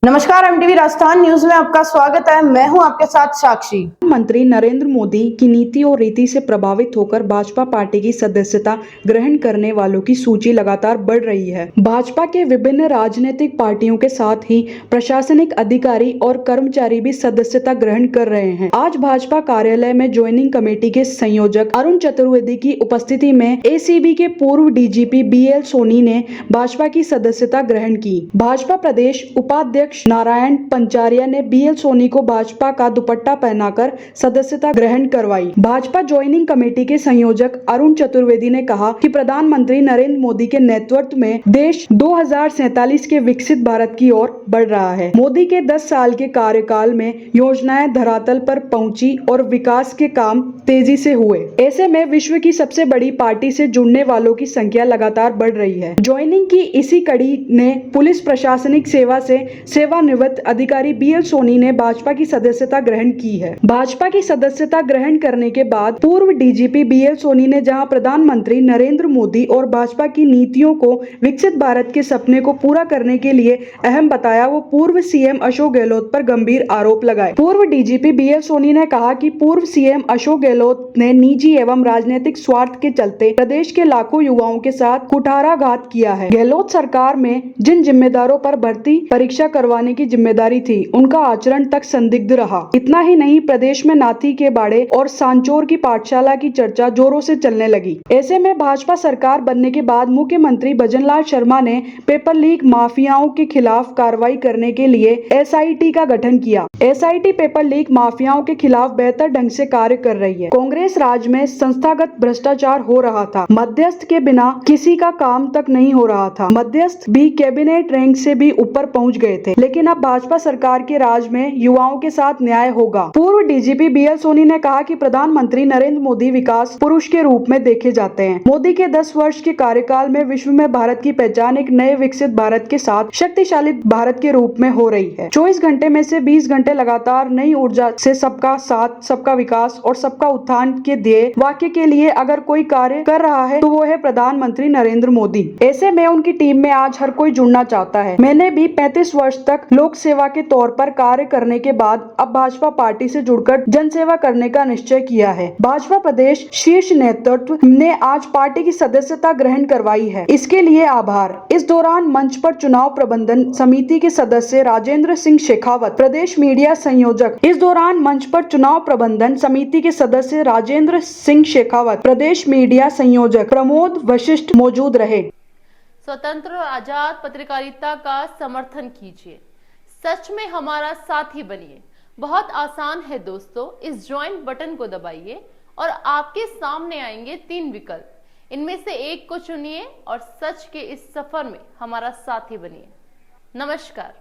नमस्कार, MTV Rajasthan news में आपका स्वागत है। मैं हूं आपके साथ साक्षी। प्रधानमंत्री नरेंद्र मोदी की नीति और रीति से प्रभावित होकर भाजपा पार्टी की सदस्यता ग्रहण करने वालों की सूची लगातार बढ़ रही है। भाजपा के विभिन्न राजनीतिक पार्टियों के साथ ही प्रशासनिक अधिकारी और कर्मचारी भी सदस्यता ग्रहण कर रहे हैं। आज भाजपा कार्यालय में ज्वाइनिंग कमेटी के संयोजक अरुण चतुर्वेदी की उपस्थिति में एसीबी के पूर्व डीजीपी बीएल सोनी ने भाजपा की सदस्यता ग्रहण की। भाजपा प्रदेश उपाध्यक्ष नारायण पंचारिया ने बीएल सोनी को भाजपा का दुपट्टा पहनाकर सदस्यता ग्रहण करवाई। भाजपा ज्वाइनिंग कमेटी के संयोजक अरुण चतुर्वेदी ने कहा कि प्रधानमंत्री नरेंद्र मोदी के नेतृत्व में देश 2047 के विकसित भारत की ओर बढ़ रहा है। मोदी के 10 साल के कार्यकाल में योजनाएं धरातल पर पहुंची और विकास के काम तेजी से हुए। ऐसे में विश्व की सबसे बड़ी पार्टी से जुड़ने वालों की संख्या लगातार बढ़ रही है। ज्वाइनिंग की इसी कड़ी ने पुलिस प्रशासनिक सेवा से सेवानिवृत्त अधिकारी बीएल सोनी ने भाजपा की सदस्यता ग्रहण की है। भाजपा की सदस्यता ग्रहण करने के बाद पूर्व डीजीपी बीएल सोनी ने जहां प्रधानमंत्री नरेंद्र मोदी और भाजपा की नीतियों को विकसित भारत के सपने को पूरा करने के लिए अहम बताया, वो पूर्व सीएम अशोक गहलोत पर गंभीर आरोप लगाए। पूर्व डीजीपी बीएल सोनी ने कहा कि पूर्व सीएम अशोक गहलोत ने निजी एवं राजनीतिक स्वार्थ के चलते प्रदेश के लाखों युवाओं के साथ कुठाराघात किया है। गहलोत सरकार में जिन जिम्मेदारों पर भर्ती परीक्षा करवाने की जिम्मेदारी थी, उनका आचरण तक संदिग्ध रहा। इतना ही नहीं, प्रदेश में नाथी के बाड़े और सांचौर की पाठशाला की चर्चा जोरों से चलने लगी। ऐसे में भाजपा सरकार बनने के बाद मुख्यमंत्री भजनलाल शर्मा ने पेपर लीक माफियाओं के खिलाफ कार्रवाई करने के लिए एसआईटी का गठन किया। एसआईटी पेपर लीक माफियाओं के खिलाफ बेहतर ढंग से कार्य कर रही है। कांग्रेस राज में संस्थागत भ्रष्टाचार हो रहा था, मध्यस्थ के बिना किसी का काम तक नहीं हो रहा था। मध्यस्थ भी कैबिनेट रैंक से भी ऊपर पहुंच गए थे, लेकिन अब भाजपा सरकार के राज में युवाओं के साथ न्याय होगा। पूर्व डीजीपी बीएल सोनी ने कहा कि प्रधानमंत्री नरेंद्र मोदी विकास पुरुष के रूप में देखे जाते हैं। मोदी के 10 वर्ष के कार्यकाल में विश्व में भारत की पहचान एक नए विकसित भारत के साथ शक्तिशाली भारत के रूप में हो रही है। 24 घंटे में से 20 घंटे लगातार नई ऊर्जा से सबका साथ, सबका विकास और सबका उत्थान के ध्येय वाक्य के लिए अगर कोई कार्य कर रहा है तो वो है प्रधानमंत्री नरेंद्र मोदी। ऐसे में उनकी टीम में आज हर कोई जुड़ना चाहता है। मैंने भी 35 वर्ष तक लोक सेवा के तौर पर कार्य करने के बाद अब भाजपा पार्टी से जुड़कर जनसेवा करने का निश्चय किया है। भाजपा प्रदेश शीर्ष नेतृत्व ने आज पार्टी की सदस्यता ग्रहण करवाई है, इसके लिए आभार। इस दौरान मंच पर चुनाव प्रबंधन समिति के सदस्य राजेंद्र सिंह शेखावत, प्रदेश मीडिया संयोजक प्रदेश मीडिया संयोजक प्रमोद वशिष्ठ मौजूद रहे। स्वतंत्र और आजाद पत्रकारिता का समर्थन कीजिए, सच में हमारा साथी बनिए। बहुत आसान है दोस्तों, इस ज्वाइन बटन को दबाइए और आपके सामने आएंगे 3 विकल्प। इनमें से एक को चुनिए और सच के इस सफर में हमारा साथी बनिए। नमस्कार।